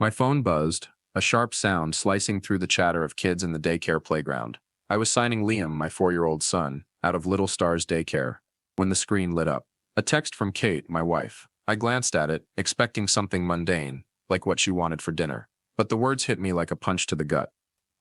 My phone buzzed, a sharp sound slicing through the chatter of kids in the daycare playground. I was signing Liam, my 4-year-old son, out of Little Stars Daycare, when the screen lit up. A text from Kate, my wife. I glanced at it, expecting something mundane, like what she wanted for dinner. But the words hit me like a punch to the gut.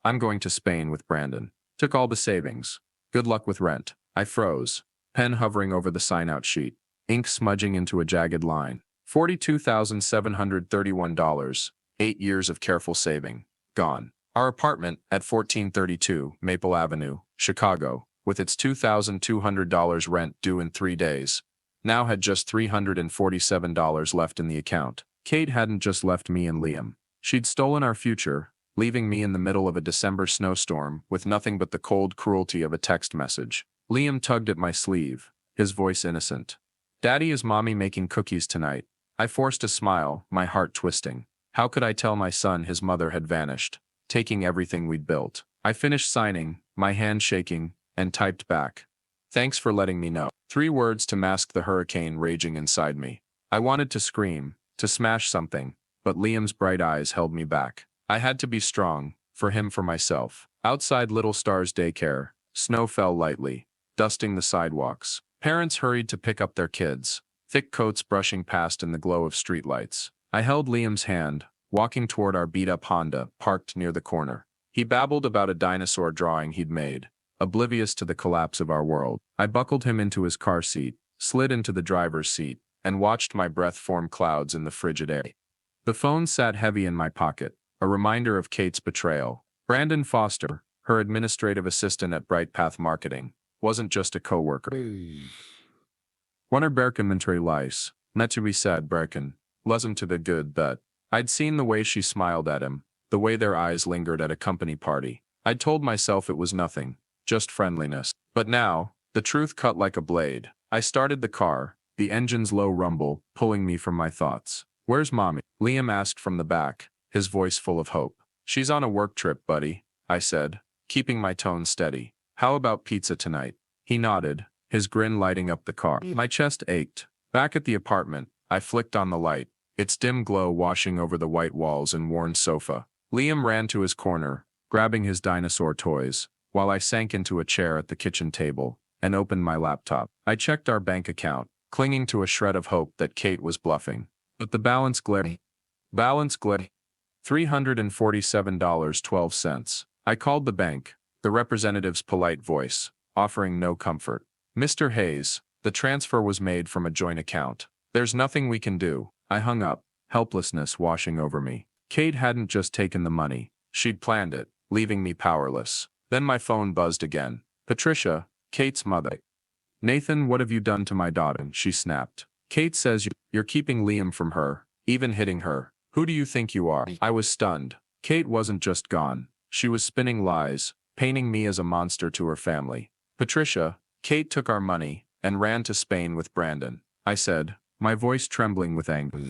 I'm going to Spain with Brandon. Took all the savings. Good luck with rent. I froze, pen hovering over the sign-out sheet, ink smudging into a jagged line. $42,731. 8 years of careful saving. Gone. Our apartment at 1432 Maple Avenue, Chicago, with its $2,200 rent due in 3 days, now had just $347 left in the account. Kate hadn't just left me and Liam. She'd stolen our future, leaving me in the middle of a December snowstorm with nothing but the cold cruelty of a text message. Liam tugged at my sleeve, his voice innocent. "Daddy, is Mommy making cookies tonight?" I forced a smile, my heart twisting. How could I tell my son his mother had vanished, taking everything we'd built? I finished signing, my hand shaking, and typed back, "Thanks for letting me know." 3 words to mask the hurricane raging inside me. I wanted to scream, to smash something, but Liam's bright eyes held me back. I had to be strong, for him, for myself. Outside Little Stars Daycare, snow fell lightly, dusting the sidewalks. Parents hurried to pick up their kids, thick coats brushing past in the glow of streetlights. I held Liam's hand, walking toward our beat-up Honda, parked near the corner. He babbled about a dinosaur drawing he'd made, oblivious to the collapse of our world. I buckled him into his car seat, slid into the driver's seat, and watched my breath form clouds in the frigid air. The phone sat heavy in my pocket, a reminder of Kate's betrayal. Brandon Foster, her administrative assistant at Bright Path Marketing, wasn't just a co-worker. Wanneer Berkenmentary lice, net to be said Berken, lesson to the good that. I'd seen the way she smiled at him, the way their eyes lingered at a company party. I'd told myself it was nothing, just friendliness. But now, the truth cut like a blade. I started the car, the engine's low rumble pulling me from my thoughts. "Where's Mommy?" Liam asked from the back, his voice full of hope. "She's on a work trip, buddy," I said, keeping my tone steady. "How about pizza tonight?" He nodded, his grin lighting up the car. My chest ached. Back at the apartment, I flicked on the light, its dim glow washing over the white walls and worn sofa. Liam ran to his corner, grabbing his dinosaur toys, while I sank into a chair at the kitchen table and opened my laptop. I checked our bank account, clinging to a shred of hope that Kate was bluffing. But the balance glared. $347.12. I called the bank, the representative's polite voice, offering no comfort. "Mr. Hayes, the transfer was made from a joint account. There's nothing we can do." I hung up, helplessness washing over me. Kate hadn't just taken the money, she'd planned it, leaving me powerless. Then my phone buzzed again. "Patricia, Kate's mother." "Nathan, what have you done to my daughter?" she snapped. "Kate says you're keeping Liam from her, even hitting her. Who do you think you are?" I was stunned. Kate wasn't just gone. She was spinning lies, painting me as a monster to her family. "Patricia, Kate took our money and ran to Spain with Brandon," I said, my voice trembling with anger.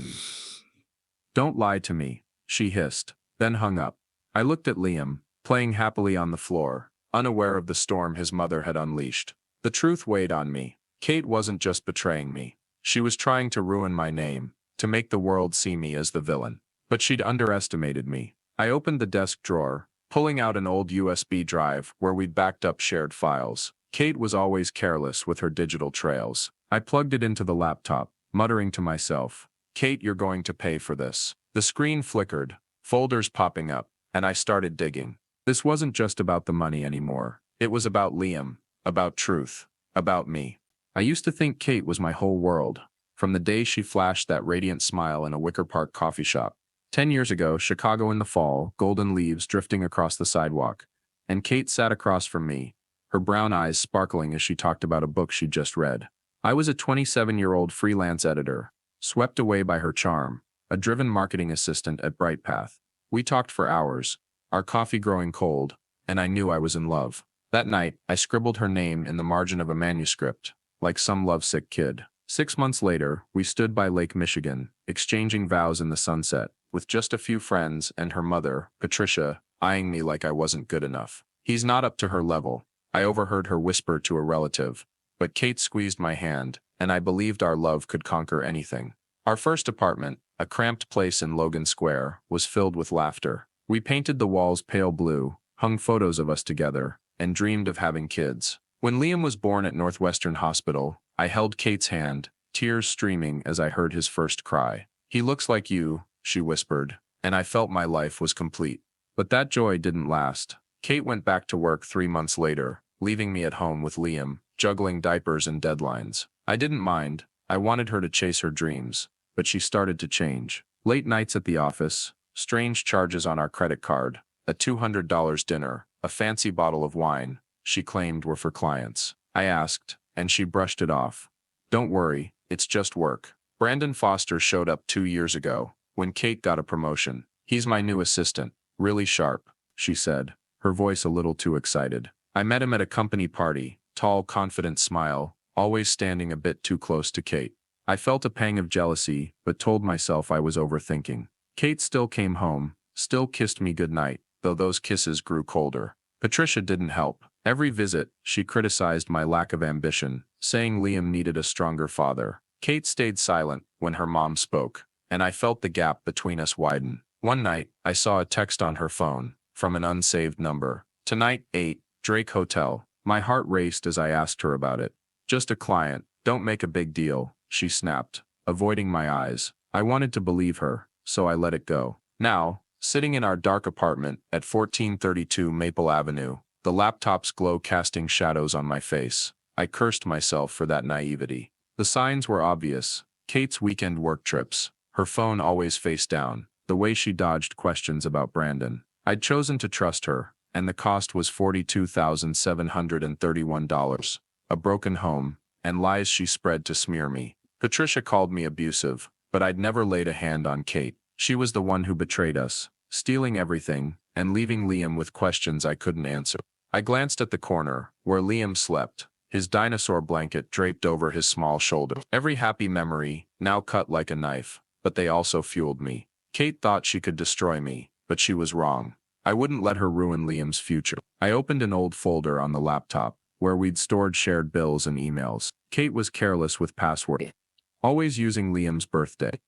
"Don't lie to me," she hissed, then hung up. I looked at Liam, playing happily on the floor, unaware of the storm his mother had unleashed. The truth weighed on me. Kate wasn't just betraying me. She was trying to ruin my name, to make the world see me as the villain. But she'd underestimated me. I opened the desk drawer, pulling out an old USB drive where we'd backed up shared files. Kate was always careless with her digital trails. I plugged it into the laptop, muttering to myself, "Kate, you're going to pay for this." The screen flickered, folders popping up, and I started digging. This wasn't just about the money anymore. It was about Liam, about truth, about me. I used to think Kate was my whole world, from the day she flashed that radiant smile in a Wicker Park coffee shop. 10 years ago, Chicago in the fall, golden leaves drifting across the sidewalk, and Kate sat across from me, her brown eyes sparkling as she talked about a book she'd just read. I was a 27-year-old freelance editor, swept away by her charm, a driven marketing assistant at Bright Path. We talked for hours, our coffee growing cold, and I knew I was in love. That night, I scribbled her name in the margin of a manuscript, like some lovesick kid. 6 months later, we stood by Lake Michigan, exchanging vows in the sunset, with just a few friends and her mother, Patricia, eyeing me like I wasn't good enough. "He's not up to her level," I overheard her whisper to a relative. But Kate squeezed my hand, and I believed our love could conquer anything. Our first apartment, a cramped place in Logan Square, was filled with laughter. We painted the walls pale blue, hung photos of us together, and dreamed of having kids. When Liam was born at Northwestern Hospital, I held Kate's hand, tears streaming as I heard his first cry. "He looks like you," she whispered, and I felt my life was complete. But that joy didn't last. Kate went back to work 3 months later, leaving me at home with Liam, juggling diapers and deadlines. I didn't mind. I wanted her to chase her dreams. But she started to change. Late nights at the office, strange charges on our credit card, a $200 dinner, a fancy bottle of wine she claimed were for clients. I asked, and she brushed it off. "Don't worry, it's just work." Brandon Foster showed up 2 years ago, when Kate got a promotion. "He's my new assistant, really sharp," she said, her voice a little too excited. I met him at a company party, tall, confident smile, always standing a bit too close to Kate. I felt a pang of jealousy, but told myself I was overthinking. Kate still came home, still kissed me goodnight, though those kisses grew colder. Patricia didn't help. Every visit, she criticized my lack of ambition, saying Liam needed a stronger father. Kate stayed silent when her mom spoke, and I felt the gap between us widen. One night, I saw a text on her phone, from an unsaved number. "Tonight, 8, Drake Hotel." My heart raced as I asked her about it. "Just a client, don't make a big deal," she snapped, avoiding my eyes. I wanted to believe her, so I let it go. Now, sitting in our dark apartment at 1432 Maple Avenue, the laptop's glow casting shadows on my face, I cursed myself for that naivety. The signs were obvious. Kate's weekend work trips, her phone always face down, the way she dodged questions about Brandon. I'd chosen to trust her, and the cost was $42,731. A broken home, and lies she spread to smear me. Patricia called me abusive, but I'd never laid a hand on Kate. She was the one who betrayed us, stealing everything, and leaving Liam with questions I couldn't answer. I glanced at the corner, where Liam slept, his dinosaur blanket draped over his small shoulder. Every happy memory, now cut like a knife, but they also fueled me. Kate thought she could destroy me, but she was wrong. I wouldn't let her ruin Liam's future. I opened an old folder on the laptop, where we'd stored shared bills and emails. Kate was careless with passwords, always using Liam's birthday.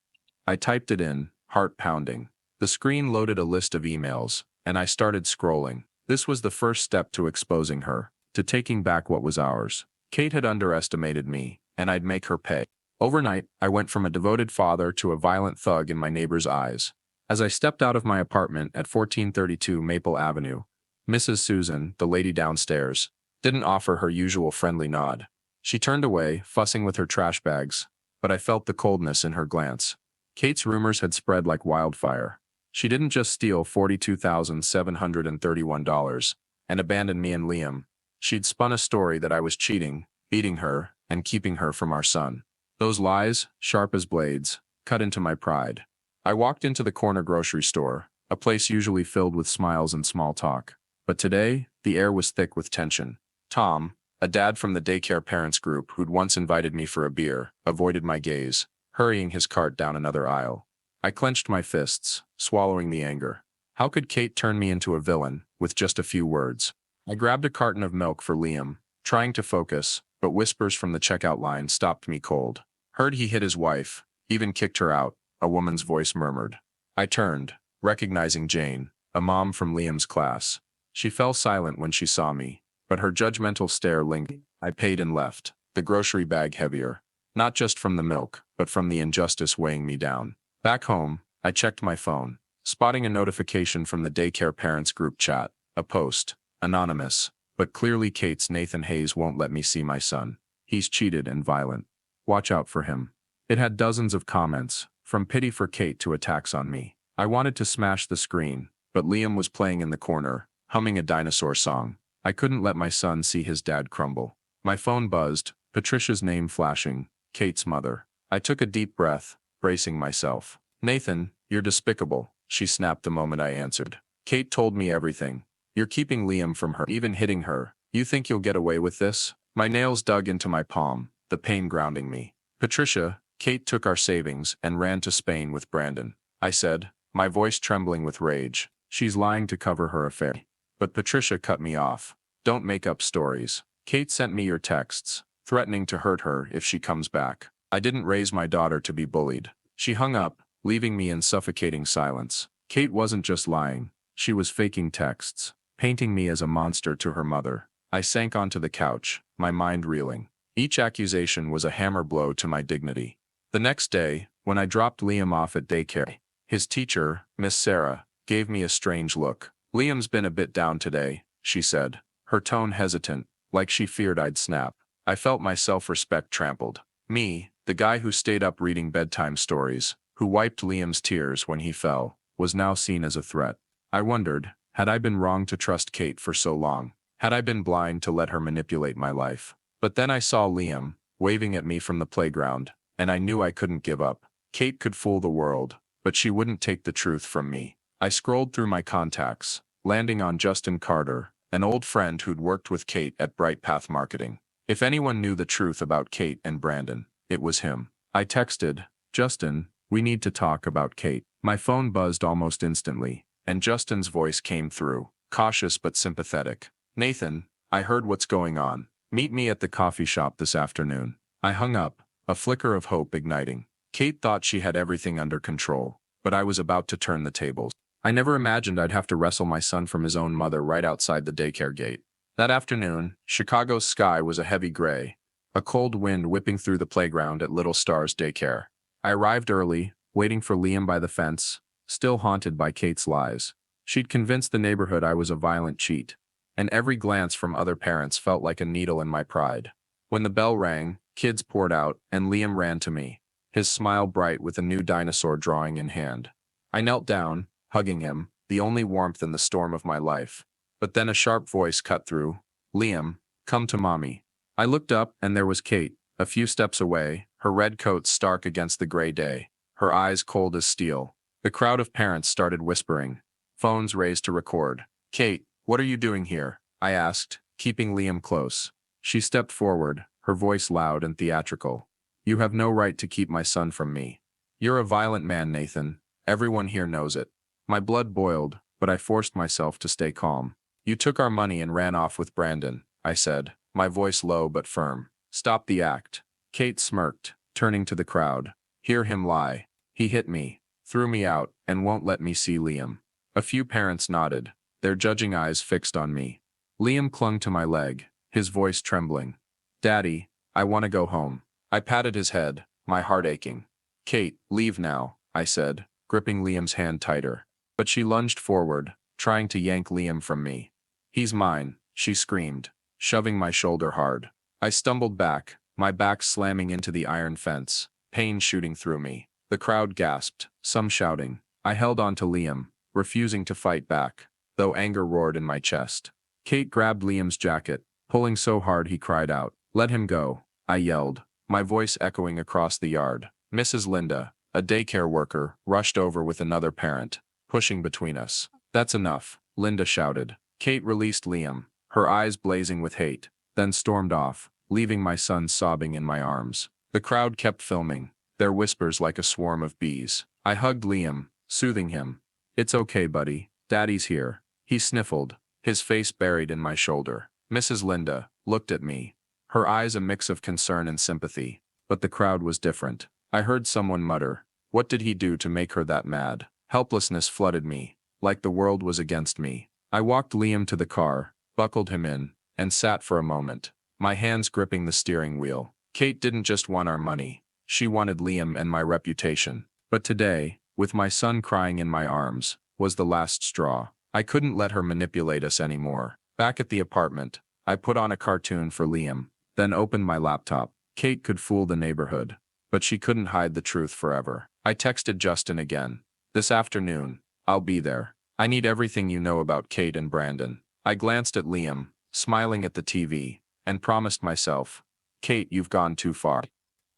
I typed it in, heart pounding. The screen loaded a list of emails, and I started scrolling. This was the first step to exposing her, to taking back what was ours. Kate had underestimated me, and I'd make her pay. Overnight, I went from a devoted father to a violent thug in my neighbor's eyes. As I stepped out of my apartment at 1432 Maple Avenue, Mrs. Susan, the lady downstairs, didn't offer her usual friendly nod. She turned away, fussing with her trash bags, but I felt the coldness in her glance. Kate's rumors had spread like wildfire. She didn't just steal $42,731 and abandon me and Liam. She'd spun a story that I was cheating, beating her, and keeping her from our son. Those lies, sharp as blades, cut into my pride. I walked into the corner grocery store, a place usually filled with smiles and small talk. But today, the air was thick with tension. Tom, a dad from the daycare parents group who'd once invited me for a beer, avoided my gaze, hurrying his cart down another aisle. I clenched my fists, swallowing the anger. How could Kate turn me into a villain, with just a few words? I grabbed a carton of milk for Liam, trying to focus, but whispers from the checkout line stopped me cold. "Heard he hit his wife, even kicked her out," a woman's voice murmured. I turned, recognizing Jane, a mom from Liam's class. She fell silent when she saw me, but her judgmental stare lingered. I paid and left, the grocery bag heavier, not just from the milk, but from the injustice weighing me down. Back home, I checked my phone, spotting a notification from the daycare parents group chat, a post, anonymous, but clearly Kate's. "Nathan Hayes won't let me see my son. He's cheated and violent. Watch out for him." It had dozens of comments, from pity for Kate to attacks on me. I wanted to smash the screen, but Liam was playing in the corner, humming a dinosaur song. I couldn't let my son see his dad crumble. My phone buzzed, Patricia's name flashing, Kate's mother. I took a deep breath, bracing myself. "Nathan, you're despicable," she snapped the moment I answered. "Kate told me everything. You're keeping Liam from her, even hitting her. You think you'll get away with this?" My nails dug into my palm, the pain grounding me. "Patricia, Kate took our savings and ran to Spain with Brandon," I said, my voice trembling with rage. "She's lying to cover her affair." But Patricia cut me off. "Don't make up stories. Kate sent me your texts, threatening to hurt her if she comes back. I didn't raise my daughter to be bullied." She hung up, leaving me in suffocating silence. Kate wasn't just lying. She was faking texts, painting me as a monster to her mother. I sank onto the couch, my mind reeling. Each accusation was a hammer blow to my dignity. The next day, when I dropped Liam off at daycare, his teacher, Miss Sarah, gave me a strange look. "Liam's been a bit down today," she said, her tone hesitant, like she feared I'd snap. I felt my self-respect trampled. Me, the guy who stayed up reading bedtime stories, who wiped Liam's tears when he fell, was now seen as a threat. I wondered, had I been wrong to trust Kate for so long? Had I been blind to let her manipulate my life? But then I saw Liam, waving at me from the playground, and I knew I couldn't give up. Kate could fool the world, but she wouldn't take the truth from me. I scrolled through my contacts, landing on Justin Carter, an old friend who'd worked with Kate at Bright Path Marketing. If anyone knew the truth about Kate and Brandon, it was him. I texted, "Justin, we need to talk about Kate." My phone buzzed almost instantly, and Justin's voice came through, cautious but sympathetic. "Nathan, I heard what's going on. Meet me at the coffee shop this afternoon." I hung up, a flicker of hope igniting. Kate thought she had everything under control, but I was about to turn the tables. I never imagined I'd have to wrestle my son from his own mother right outside the daycare gate. That afternoon, Chicago's sky was a heavy gray, a cold wind whipping through the playground at Little Stars Daycare. I arrived early, waiting for Liam by the fence, still haunted by Kate's lies. She'd convinced the neighborhood I was a violent cheat, and every glance from other parents felt like a needle in my pride. When the bell rang, kids poured out, and Liam ran to me, his smile bright with a new dinosaur drawing in hand. I knelt down, hugging him, the only warmth in the storm of my life. But then a sharp voice cut through. "Liam, come to mommy." I looked up, and there was Kate, a few steps away, her red coat stark against the gray day, her eyes cold as steel. The crowd of parents started whispering, phones raised to record. "Kate, what are you doing here?" I asked, keeping Liam close. She stepped forward, her voice loud and theatrical. "You have no right to keep my son from me. You're a violent man, Nathan. Everyone here knows it." My blood boiled, but I forced myself to stay calm. "You took our money and ran off with Brandon," I said, my voice low but firm. "Stop the act." Kate smirked, turning to the crowd. "Hear him lie. He hit me, threw me out, and won't let me see Liam." A few parents nodded, their judging eyes fixed on me. Liam clung to my leg, his voice trembling. "Daddy, I want to go home." I patted his head, my heart aching. "Kate, leave now," I said, gripping Liam's hand tighter. But she lunged forward, trying to yank Liam from me. "He's mine," she screamed, shoving my shoulder hard. I stumbled back, my back slamming into the iron fence, pain shooting through me. The crowd gasped, some shouting. I held on to Liam, refusing to fight back, though anger roared in my chest. Kate grabbed Liam's jacket, pulling so hard he cried out. "Let him go," I yelled, my voice echoing across the yard. Mrs. Linda, a daycare worker, rushed over with another parent, pushing between us. "That's enough," Linda shouted. Kate released Liam, her eyes blazing with hate, then stormed off, leaving my son sobbing in my arms. The crowd kept filming, their whispers like a swarm of bees. I hugged Liam, soothing him. "It's okay, buddy. Daddy's here." He sniffled, his face buried in my shoulder. Mrs. Linda looked at me, her eyes a mix of concern and sympathy. But the crowd was different. I heard someone mutter, "What did he do to make her that mad?" Helplessness flooded me, like the world was against me. I walked Liam to the car, buckled him in, and sat for a moment, my hands gripping the steering wheel. Kate didn't just want our money. She wanted Liam and my reputation. But today, with my son crying in my arms, was the last straw. I couldn't let her manipulate us anymore. Back at the apartment, I put on a cartoon for Liam, then opened my laptop. Kate could fool the neighborhood, but she couldn't hide the truth forever. I texted Justin again. "This afternoon, I'll be there. I need everything you know about Kate and Brandon." I glanced at Liam, smiling at the TV, and promised myself, "Kate, you've gone too far.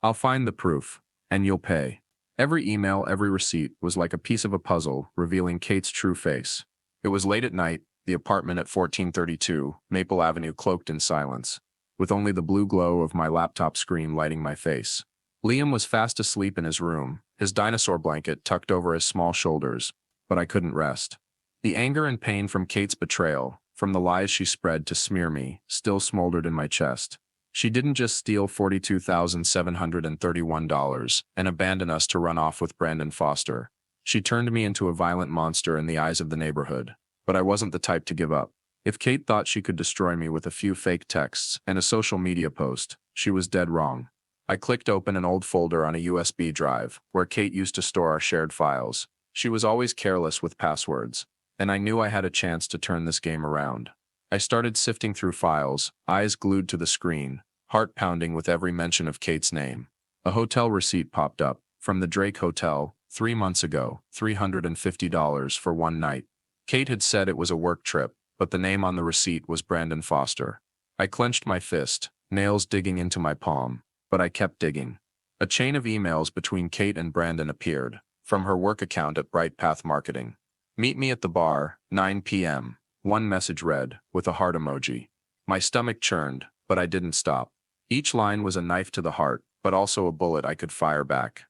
I'll find the proof, and you'll pay." Every email, every receipt was like a piece of a puzzle revealing Kate's true face. It was late at night, the apartment at 1432 Maple Avenue cloaked in silence, with only the blue glow of my laptop screen lighting my face. Liam was fast asleep in his room, his dinosaur blanket tucked over his small shoulders, but I couldn't rest. The anger and pain from Kate's betrayal, from the lies she spread to smear me, still smoldered in my chest. She didn't just steal $42,731 and abandon us to run off with Brandon Foster. She turned me into a violent monster in the eyes of the neighborhood. But I wasn't the type to give up. If Kate thought she could destroy me with a few fake texts and a social media post, she was dead wrong. I clicked open an old folder on a USB drive where Kate used to store our shared files. She was always careless with passwords, and I knew I had a chance to turn this game around. I started sifting through files, eyes glued to the screen, heart pounding with every mention of Kate's name. A hotel receipt popped up, from the Drake Hotel, 3 months ago, $350 for one night. Kate had said it was a work trip, but the name on the receipt was Brandon Foster. I clenched my fist, nails digging into my palm, but I kept digging. A chain of emails between Kate and Brandon appeared, from her work account at Bright Path Marketing. Meet me at the bar, 9 p.m. One message read, with a heart emoji. My stomach churned, but I didn't stop. Each line was a knife to the heart, but also a bullet I could fire back.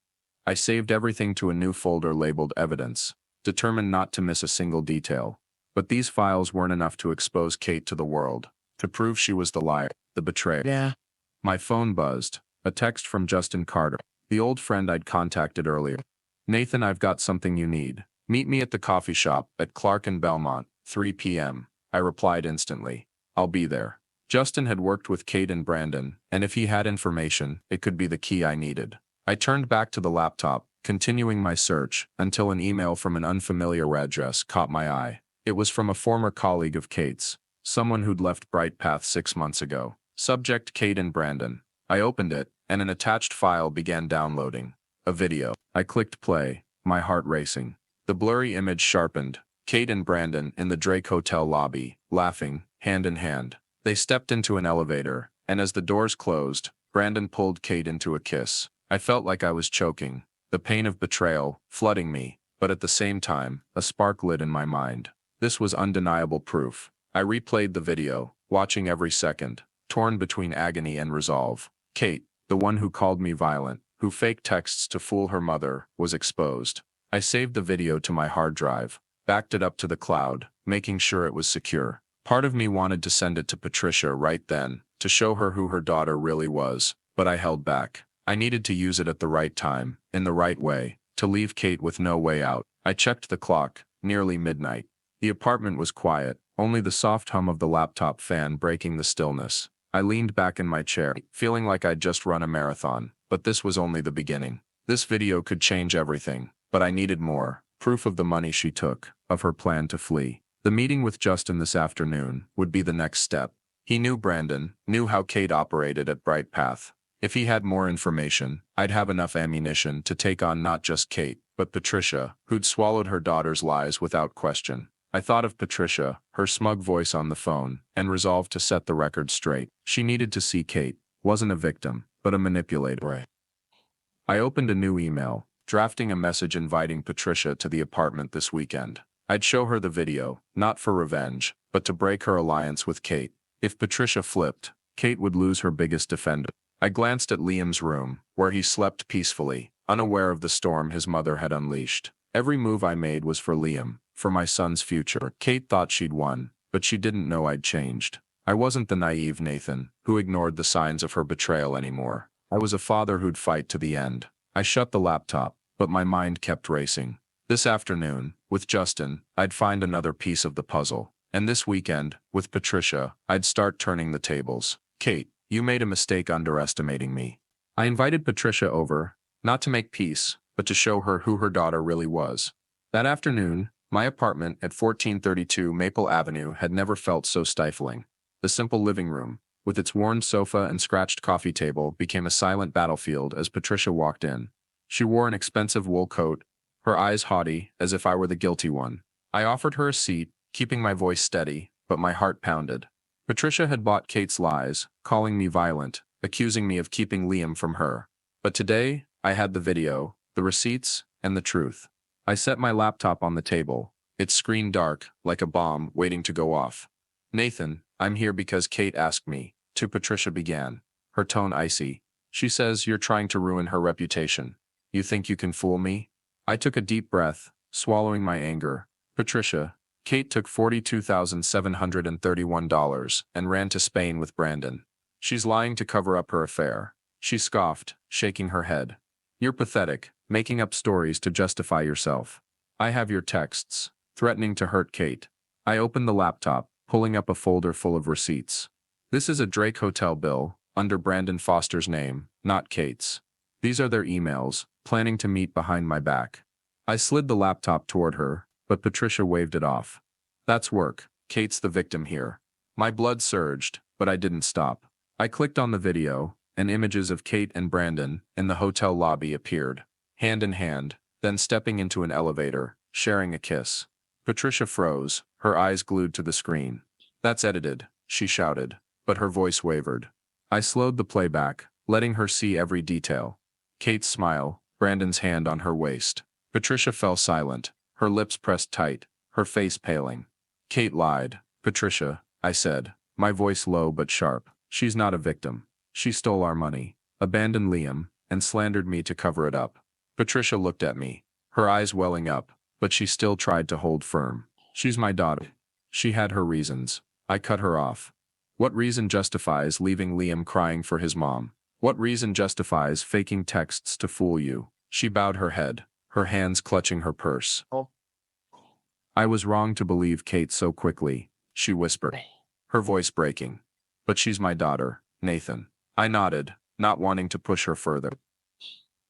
I saved everything to a new folder labeled Evidence, determined not to miss a single detail. But these files weren't enough to expose Kate to the world, to prove she was the liar, the betrayer. Yeah. My phone buzzed, a text from Justin Carter, the old friend I'd contacted earlier. Nathan, I've got something you need. Meet me at the coffee shop at Clark and Belmont, 3 p.m. I replied instantly. I'll be there. Justin had worked with Kate and Brandon, and if he had information, it could be the key I needed. I turned back to the laptop, continuing my search, until an email from an unfamiliar address caught my eye. It was from a former colleague of Kate's, someone who'd left Bright Path 6 months ago. Subject: Kate and Brandon. I opened it, and an attached file began downloading. A video. I clicked play, my heart racing. The blurry image sharpened. Kate and Brandon in the Drake Hotel lobby, laughing, hand in hand. They stepped into an elevator, and as the doors closed, Brandon pulled Kate into a kiss. I felt like I was choking, the pain of betrayal flooding me, but at the same time, a spark lit in my mind. This was undeniable proof. I replayed the video, watching every second, torn between agony and resolve. Kate, the one who called me violent, who faked texts to fool her mother, was exposed. I saved the video to my hard drive, backed it up to the cloud, making sure it was secure. Part of me wanted to send it to Patricia right then, to show her who her daughter really was, but I held back. I needed to use it at the right time, in the right way, to leave Kate with no way out. I checked the clock, nearly midnight. The apartment was quiet, only the soft hum of the laptop fan breaking the stillness. I leaned back in my chair, feeling like I'd just run a marathon, but this was only the beginning. This video could change everything, but I needed more, proof of the money she took, of her plan to flee. The meeting with Justin this afternoon would be the next step. He knew Brandon, knew how Kate operated at Bright Path. If he had more information, I'd have enough ammunition to take on not just Kate, but Patricia, who'd swallowed her daughter's lies without question. I thought of Patricia, her smug voice on the phone, and resolved to set the record straight. She needed to see Kate, wasn't a victim, but a manipulator. I opened a new email, drafting a message inviting Patricia to the apartment this weekend. I'd show her the video, not for revenge, but to break her alliance with Kate. If Patricia flipped, Kate would lose her biggest defender. I glanced at Liam's room, where he slept peacefully, unaware of the storm his mother had unleashed. Every move I made was for Liam, for my son's future. Kate thought she'd won, but she didn't know I'd changed. I wasn't the naive Nathan, who ignored the signs of her betrayal anymore. I was a father who'd fight to the end. I shut the laptop, but my mind kept racing. This afternoon, with Justin, I'd find another piece of the puzzle. And this weekend, with Patricia, I'd start turning the tables. Kate, you made a mistake underestimating me. I invited Patricia over, not to make peace, but to show her who her daughter really was. That afternoon, my apartment at 1432 Maple Avenue had never felt so stifling. The simple living room, with its worn sofa and scratched coffee table, became a silent battlefield as Patricia walked in. She wore an expensive wool coat, her eyes haughty, as if I were the guilty one. I offered her a seat, keeping my voice steady, but my heart pounded. Patricia had bought Kate's lies, calling me violent, accusing me of keeping Liam from her. But today, I had the video, the receipts, and the truth. I set my laptop on the table, its screen dark, like a bomb waiting to go off. Nathan, I'm here because Kate asked me to. Patricia began, her tone icy. She says you're trying to ruin her reputation. You think you can fool me? I took a deep breath, swallowing my anger. Patricia, Kate took $42,731 and ran to Spain with Brandon. She's lying to cover up her affair. She scoffed, shaking her head. You're pathetic, making up stories to justify yourself. I have your texts, threatening to hurt Kate. I opened the laptop, pulling up a folder full of receipts. This is a Drake Hotel bill, under Brandon Foster's name, not Kate's. These are their emails, planning to meet behind my back. I slid the laptop toward her, but Patricia waved it off. That's work. Kate's the victim here. My blood surged, but I didn't stop. I clicked on the video, and images of Kate and Brandon in the hotel lobby appeared, hand in hand, then stepping into an elevator, sharing a kiss. Patricia froze, her eyes glued to the screen. That's edited, she shouted, but her voice wavered. I slowed the playback, letting her see every detail. Kate's smile, Brandon's hand on her waist. Patricia fell silent, her lips pressed tight, her face paling. Kate lied. Patricia, I said, my voice low but sharp. She's not a victim. She stole our money, abandoned Liam, and slandered me to cover it up. Patricia looked at me, her eyes welling up, but she still tried to hold firm. She's my daughter. She had her reasons. I cut her off. What reason justifies leaving Liam crying for his mom? What reason justifies faking texts to fool you? She bowed her head, her hands clutching her purse. I was wrong to believe Kate so quickly, she whispered, her voice breaking. But she's my daughter, Nathan. I nodded, not wanting to push her further.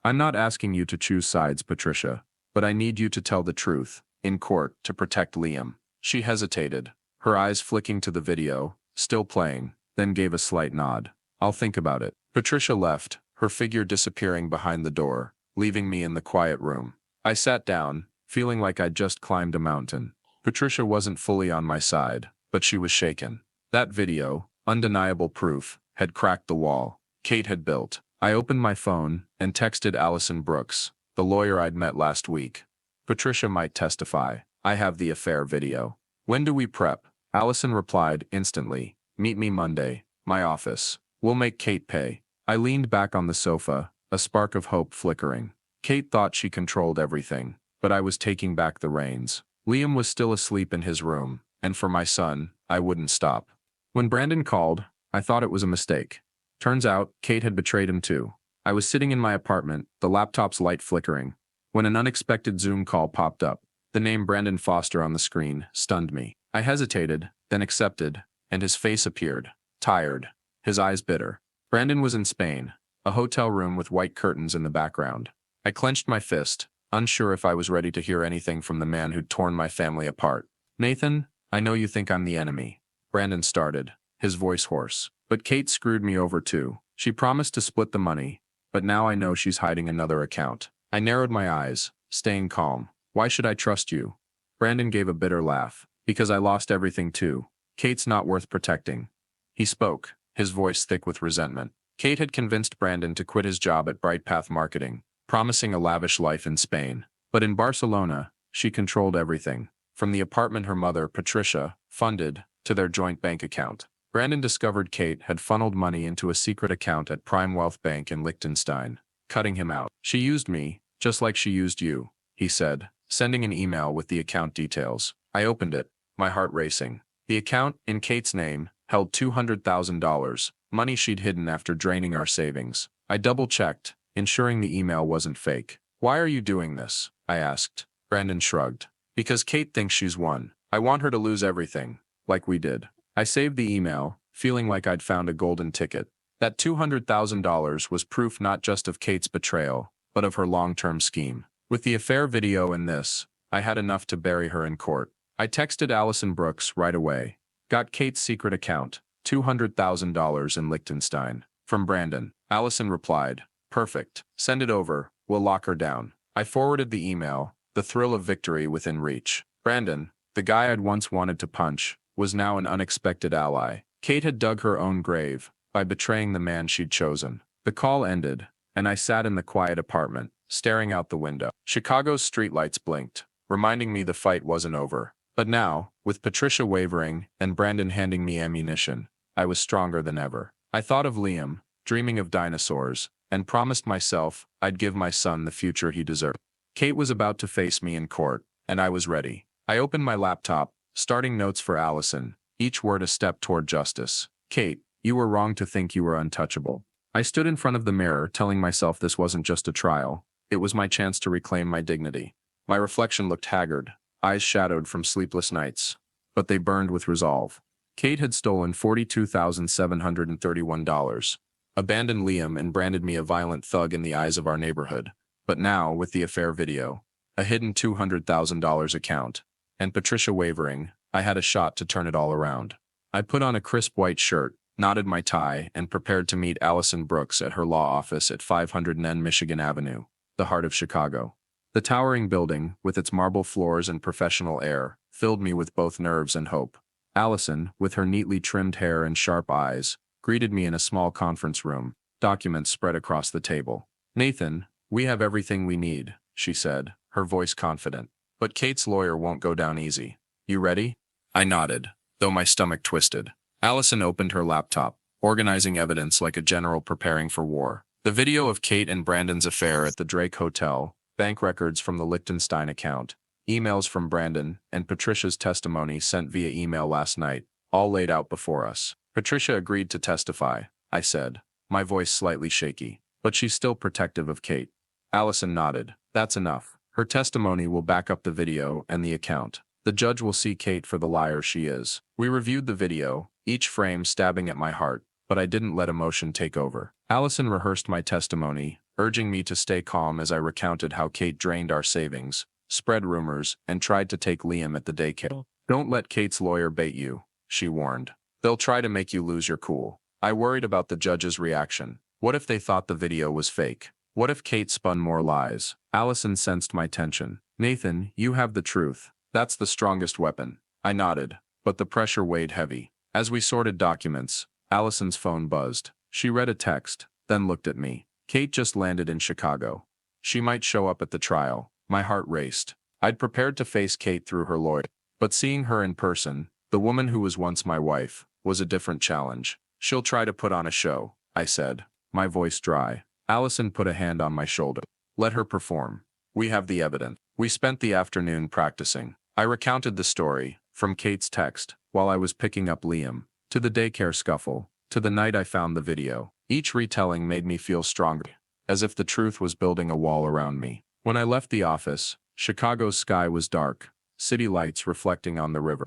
I'm not asking you to choose sides, Patricia, but I need you to tell the truth, in court, to protect Liam. She hesitated, her eyes flicking to the video, still playing, then gave a slight nod. I'll think about it. Patricia left, her figure disappearing behind the door, leaving me in the quiet room. I sat down, feeling like I'd just climbed a mountain. Patricia wasn't fully on my side, but she was shaken. That video, undeniable proof, had cracked the wall Kate had built. I opened my phone and texted Allison Brooks, the lawyer I'd met last week. Patricia might testify. I have the affair video. When do we prep? Allison replied instantly. Meet me Monday. My office. We'll make Kate pay. I leaned back on the sofa, a spark of hope flickering. Kate thought she controlled everything, but I was taking back the reins. Liam was still asleep in his room, and for my son, I wouldn't stop. When Brandon called, I thought it was a mistake. Turns out, Kate had betrayed him too. I was sitting in my apartment, the laptop's light flickering, when an unexpected Zoom call popped up. The name Brandon Foster on the screen stunned me. I hesitated, then accepted, and his face appeared, tired, his eyes bitter. Brandon was in Spain, a hotel room with white curtains in the background. I clenched my fist, unsure if I was ready to hear anything from the man who'd torn my family apart. Nathan, I know you think I'm the enemy. Brandon started, his voice hoarse. But Kate screwed me over too. She promised to split the money, but now I know she's hiding another account. I narrowed my eyes, staying calm. Why should I trust you? Brandon gave a bitter laugh. Because I lost everything too. Kate's not worth protecting. He spoke, his voice thick with resentment. Kate had convinced Brandon to quit his job at Bright Path Marketing, promising a lavish life in Spain. But in Barcelona, she controlled everything, from the apartment her mother, Patricia, funded, to their joint bank account. Brandon discovered Kate had funneled money into a secret account at Prime Wealth Bank in Liechtenstein, cutting him out. She used me, just like she used you, he said, sending an email with the account details. I opened it, my heart racing. The account, in Kate's name, held $200,000, money she'd hidden after draining our savings. I double-checked, ensuring the email wasn't fake. Why are you doing this? I asked. Brandon shrugged. Because Kate thinks she's won. I want her to lose everything, like we did. I saved the email, feeling like I'd found a golden ticket. That $200,000 was proof not just of Kate's betrayal, but of her long-term scheme. With the affair video and this, I had enough to bury her in court. I texted Allison Brooks right away. Got Kate's secret account, $200,000 in Liechtenstein. From Brandon. Allison replied, perfect. Send it over, we'll lock her down. I forwarded the email, the thrill of victory within reach. Brandon, the guy I'd once wanted to punch, was now an unexpected ally. Kate had dug her own grave by betraying the man she'd chosen. The call ended, and I sat in the quiet apartment, staring out the window. Chicago's streetlights blinked, reminding me the fight wasn't over. But now, with Patricia wavering and Brandon handing me ammunition, I was stronger than ever. I thought of Liam, dreaming of dinosaurs, and promised myself I'd give my son the future he deserved. Kate was about to face me in court, and I was ready. I opened my laptop, starting notes for Allison, each word a step toward justice. Kate, You were wrong to think you were untouchable. I stood in front of the mirror, telling myself this wasn't just a trial. It was my chance to reclaim my dignity. My reflection looked haggard, eyes shadowed from sleepless nights. But they burned with resolve. Kate had stolen $42,731, abandoned Liam, and branded me a violent thug in the eyes of our neighborhood. But now, with the affair video, a hidden $200,000 account, and Patricia wavering, I had a shot to turn it all around. I put on a crisp white shirt, knotted my tie, and prepared to meet Allison Brooks at her law office at 500 N Michigan Avenue, the heart of Chicago. The towering building, with its marble floors and professional air, filled me with both nerves and hope. Allison, with her neatly trimmed hair and sharp eyes, greeted me in a small conference room, documents spread across the table. "Nathan, we have everything we need," she said, her voice confident. "But Kate's lawyer won't go down easy. You ready?" I nodded, though my stomach twisted. Allison opened her laptop, organizing evidence like a general preparing for war. The video of Kate and Brandon's affair at the Drake Hotel, bank records from the Liechtenstein account, emails from Brandon, and Patricia's testimony sent via email last night, all laid out before us. "Patricia agreed to testify," I said, my voice slightly shaky. "But she's still protective of Kate." Allison nodded. "That's enough. Her testimony will back up the video and the account. The judge will see Kate for the liar she is." We reviewed the video, each frame stabbing at my heart, but I didn't let emotion take over. Allison rehearsed my testimony, urging me to stay calm as I recounted how Kate drained our savings, spread rumors, and tried to take Liam at the daycare. "Don't let Kate's lawyer bait you," she warned. "They'll try to make you lose your cool." I worried about the judge's reaction. What if they thought the video was fake? What if Kate spun more lies? Allison sensed my tension. "Nathan, you have the truth. That's the strongest weapon." I nodded, but the pressure weighed heavy. As we sorted documents, Allison's phone buzzed. She read a text, then looked at me. Kate just landed in Chicago. She might show up at the trial. My heart raced. I'd prepared to face Kate through her lawyer, but seeing her in person, the woman who was once my wife, was a different challenge. "She'll try to put on a show," I said, my voice dry. Allison put a hand on my shoulder. "Let her perform. We have the evidence." We spent the afternoon practicing. I recounted the story, from Kate's text, while I was picking up Liam, to the daycare scuffle, to the night I found the video. Each retelling made me feel stronger, as if the truth was building a wall around me. When I left the office, Chicago's sky was dark, city lights reflecting on the river.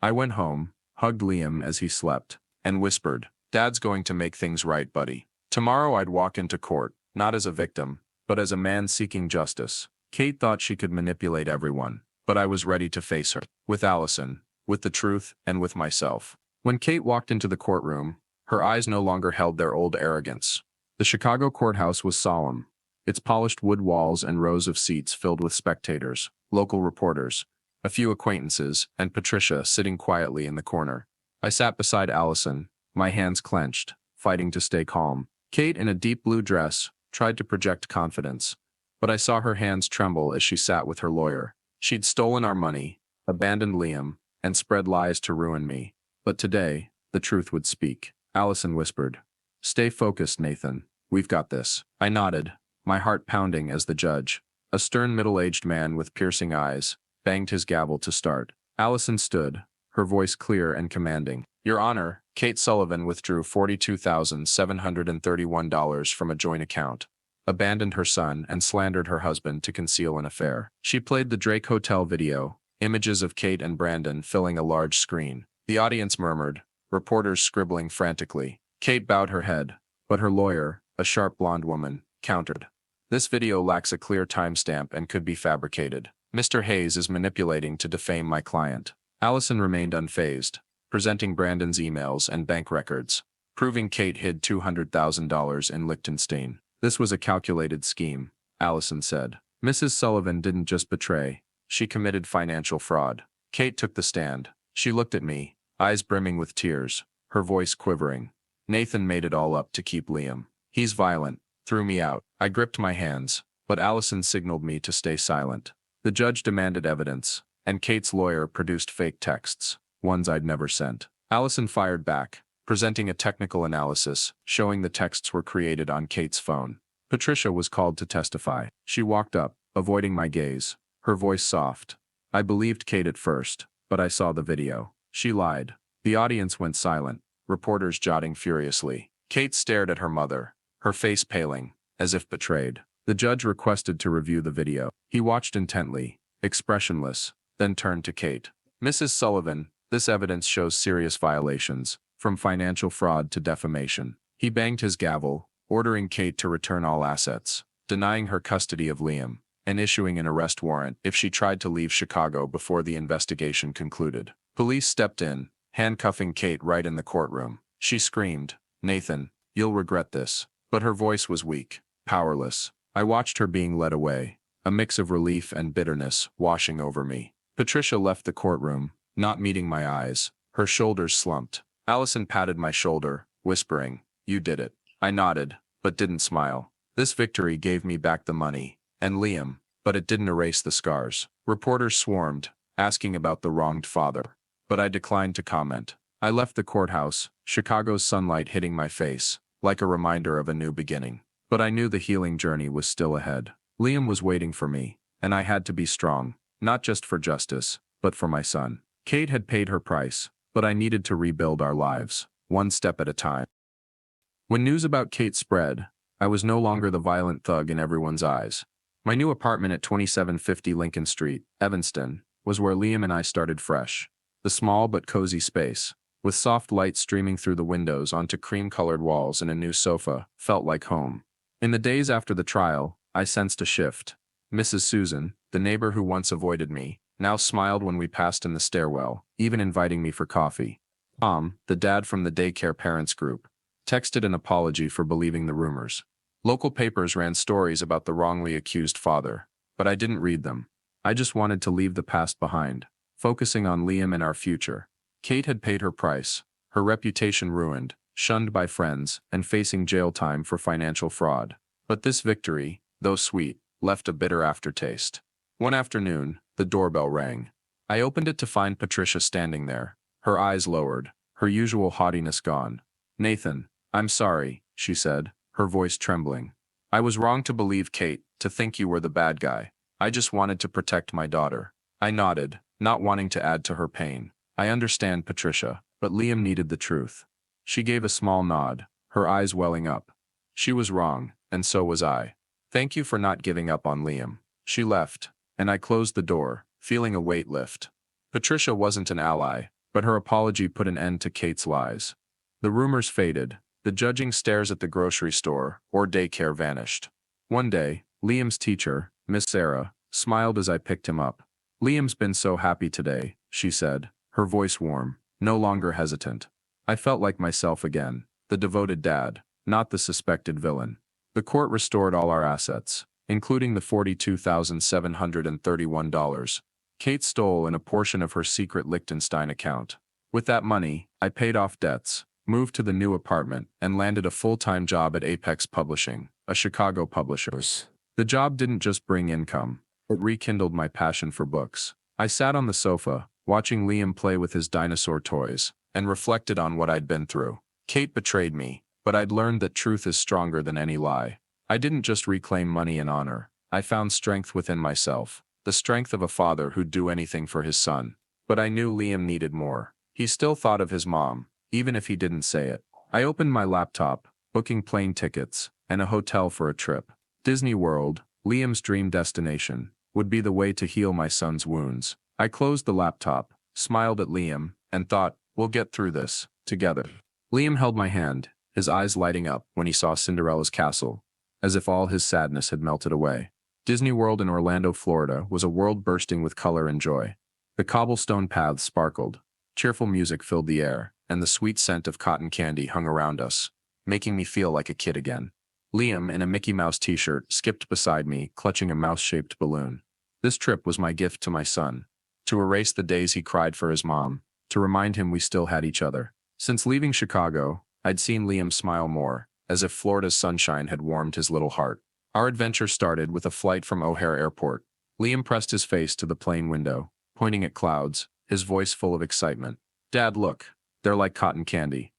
I went home, hugged Liam as he slept, and whispered, "Dad's going to make things right, buddy." Tomorrow I'd walk into court, not as a victim, but as a man seeking justice. Kate thought she could manipulate everyone, but I was ready to face her. With Allison, with the truth, and with myself. When Kate walked into the courtroom, her eyes no longer held their old arrogance. The Chicago courthouse was solemn, its polished wood walls and rows of seats filled with spectators, local reporters, a few acquaintances, and Patricia sitting quietly in the corner. I sat beside Allison, my hands clenched, fighting to stay calm. Kate, in a deep blue dress, tried to project confidence, but I saw her hands tremble as she sat with her lawyer. She'd stolen our money, abandoned Liam, and spread lies to ruin me. But today, the truth would speak. Allison whispered, "Stay focused, Nathan. We've got this." I nodded, my heart pounding as the judge, a stern middle-aged man with piercing eyes, banged his gavel to start. Allison stood, her voice clear and commanding. "Your Honor, Kate Sullivan withdrew $42,731 from a joint account, abandoned her son, and slandered her husband to conceal an affair." She played the Drake Hotel video, images of Kate and Brandon filling a large screen. The audience murmured, reporters scribbling frantically. Kate bowed her head, but her lawyer, a sharp blonde woman, countered. "This video lacks a clear timestamp and could be fabricated. Mr. Hayes is manipulating to defame my client." Allison remained unfazed, presenting Brandon's emails and bank records, proving Kate hid $200,000 in Liechtenstein. "This was a calculated scheme," Allison said. "Mrs. Sullivan didn't just betray, she committed financial fraud." Kate took the stand. She looked at me, eyes brimming with tears, her voice quivering. "Nathan made it all up to keep Liam. He's violent, threw me out." I gripped my hands, but Allison signaled me to stay silent. The judge demanded evidence, and Kate's lawyer produced fake texts, ones I'd never sent. Allison fired back, presenting a technical analysis, showing the texts were created on Kate's phone. Patricia was called to testify. She walked up, avoiding my gaze, her voice soft. "I believed Kate at first, but I saw the video. She lied." The audience went silent, reporters jotting furiously. Kate stared at her mother, her face paling, as if betrayed. The judge requested to review the video. He watched intently, expressionless, then turned to Kate. "Mrs. Sullivan, this evidence shows serious violations, from financial fraud to defamation." He banged his gavel, ordering Kate to return all assets, denying her custody of Liam, and issuing an arrest warrant if she tried to leave Chicago before the investigation concluded. Police stepped in, handcuffing Kate right in the courtroom. She screamed, "Nathan, you'll regret this." But her voice was weak, powerless. I watched her being led away, a mix of relief and bitterness washing over me. Patricia left the courtroom, not meeting my eyes, her shoulders slumped. Allison patted my shoulder, whispering, "You did it." I nodded, but didn't smile. This victory gave me back the money, and Liam, but it didn't erase the scars. Reporters swarmed, asking about the wronged father, but I declined to comment. I left the courthouse, Chicago's sunlight hitting my face, like a reminder of a new beginning. But I knew the healing journey was still ahead. Liam was waiting for me, and I had to be strong, not just for justice, but for my son. Kate had paid her price, but I needed to rebuild our lives, one step at a time. When news about Kate spread, I was no longer the violent thug in everyone's eyes. My new apartment at 2750 Lincoln Street, Evanston, was where Liam and I started fresh. The small but cozy space, with soft light streaming through the windows onto cream-colored walls and a new sofa, felt like home. In the days after the trial, I sensed a shift. Mrs. Susan, the neighbor who once avoided me, now smiled when we passed in the stairwell, even inviting me for coffee. Tom, the dad from the daycare parents group, texted an apology for believing the rumors. Local papers ran stories about the wrongly accused father, but I didn't read them. I just wanted to leave the past behind, focusing on Liam and our future. Kate had paid her price, her reputation ruined, shunned by friends, and facing jail time for financial fraud. But this victory, though sweet, left a bitter aftertaste. One afternoon, the doorbell rang. I opened it to find Patricia standing there, her eyes lowered, her usual haughtiness gone. "Nathan, I'm sorry," she said, her voice trembling. "I was wrong to believe Kate, to think you were the bad guy. I just wanted to protect my daughter." I nodded, not wanting to add to her pain. "I understand, Patricia, but Liam needed the truth." She gave a small nod, her eyes welling up. She was wrong, and so was I. "Thank you for not giving up on Liam." She left, and I closed the door, feeling a weight lift. Patricia wasn't an ally, but her apology put an end to Kate's lies. The rumors faded, the judging stares at the grocery store or daycare vanished. One day, Liam's teacher, Miss Sarah, smiled as I picked him up. "Liam's been so happy today," she said, her voice warm, no longer hesitant. I felt like myself again, the devoted dad, not the suspected villain. The court restored all our assets, including the $42,731. Kate stole and a portion of her secret Liechtenstein account. With that money, I paid off debts, moved to the new apartment, and landed a full-time job at Apex Publishing, a Chicago publisher. The job didn't just bring income, it rekindled my passion for books. I sat on the sofa, watching Liam play with his dinosaur toys, and reflected on what I'd been through. Kate betrayed me, but I'd learned that truth is stronger than any lie. I didn't just reclaim money and honor. I found strength within myself, the strength of a father who'd do anything for his son. But I knew Liam needed more. He still thought of his mom, even if he didn't say it. I opened my laptop, booking plane tickets, and a hotel for a trip. Disney World, Liam's dream destination, would be the way to heal my son's wounds. I closed the laptop, smiled at Liam, and thought, we'll get through this, together. Liam held my hand, his eyes lighting up when he saw Cinderella's castle, as if all his sadness had melted away. Disney World in Orlando, Florida was a world bursting with color and joy. The cobblestone paths sparkled, cheerful music filled the air, and the sweet scent of cotton candy hung around us, making me feel like a kid again. Liam, in a Mickey Mouse t-shirt, skipped beside me, clutching a mouse-shaped balloon. This trip was my gift to my son, to erase the days he cried for his mom, to remind him we still had each other. Since leaving Chicago, I'd seen Liam smile more, as if Florida's sunshine had warmed his little heart. Our adventure started with a flight from O'Hare Airport. Liam pressed his face to the plane window, pointing at clouds, his voice full of excitement. "Dad, look, they're like cotton candy."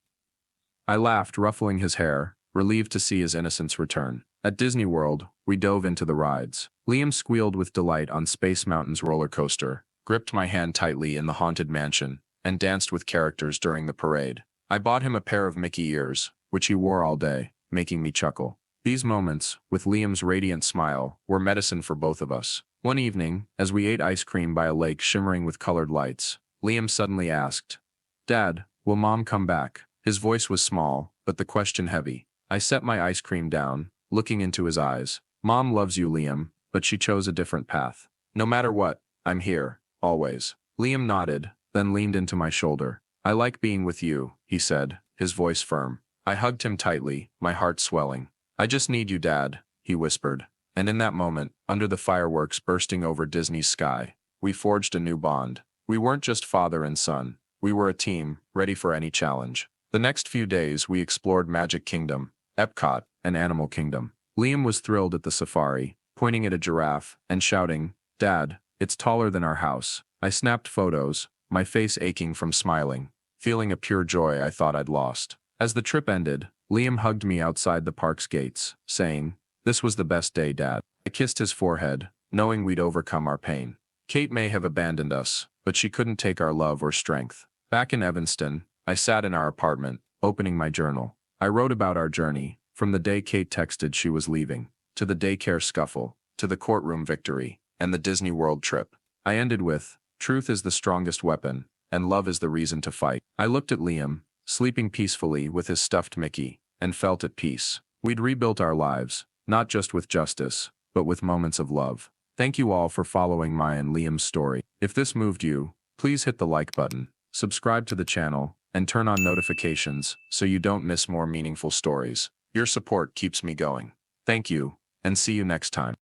I laughed, ruffling his hair, relieved to see his innocence return. At Disney World, we dove into the rides. Liam squealed with delight on Space Mountain's roller coaster, gripped my hand tightly in the Haunted Mansion, and danced with characters during the parade. I bought him a pair of Mickey ears, which he wore all day, making me chuckle. These moments, with Liam's radiant smile, were medicine for both of us. One evening, as we ate ice cream by a lake shimmering with colored lights, Liam suddenly asked, "Dad, will Mom come back?" His voice was small, but the question heavy. I set my ice cream down, looking into his eyes. "Mom loves you, Liam, but she chose a different path. No matter what, I'm here, always." Liam nodded, then leaned into my shoulder. "I like being with you," he said, his voice firm. I hugged him tightly, my heart swelling. "I just need you, Dad," he whispered. And in that moment, under the fireworks bursting over Disney's sky, we forged a new bond. We weren't just father and son. We were a team, ready for any challenge. The next few days we explored Magic Kingdom, Epcot, and Animal Kingdom. Liam was thrilled at the safari, pointing at a giraffe and shouting, "Dad, it's taller than our house." I snapped photos, my face aching from smiling, feeling a pure joy I thought I'd lost. As the trip ended, Liam hugged me outside the park's gates, saying, "This was the best day, Dad." I kissed his forehead, knowing we'd overcome our pain. Kate may have abandoned us, but she couldn't take our love or strength. Back in Evanston, I sat in our apartment, opening my journal. I wrote about our journey, from the day Kate texted she was leaving, to the daycare scuffle, to the courtroom victory, and the Disney World trip. I ended with, "Truth is the strongest weapon, and love is the reason to fight." I looked at Liam, sleeping peacefully with his stuffed Mickey, and felt at peace. We'd rebuilt our lives, not just with justice, but with moments of love. Thank you all for following my and Liam's story. If this moved you, please hit the like button, subscribe to the channel, and turn on notifications so you don't miss more meaningful stories. Your support keeps me going. Thank you, and see you next time.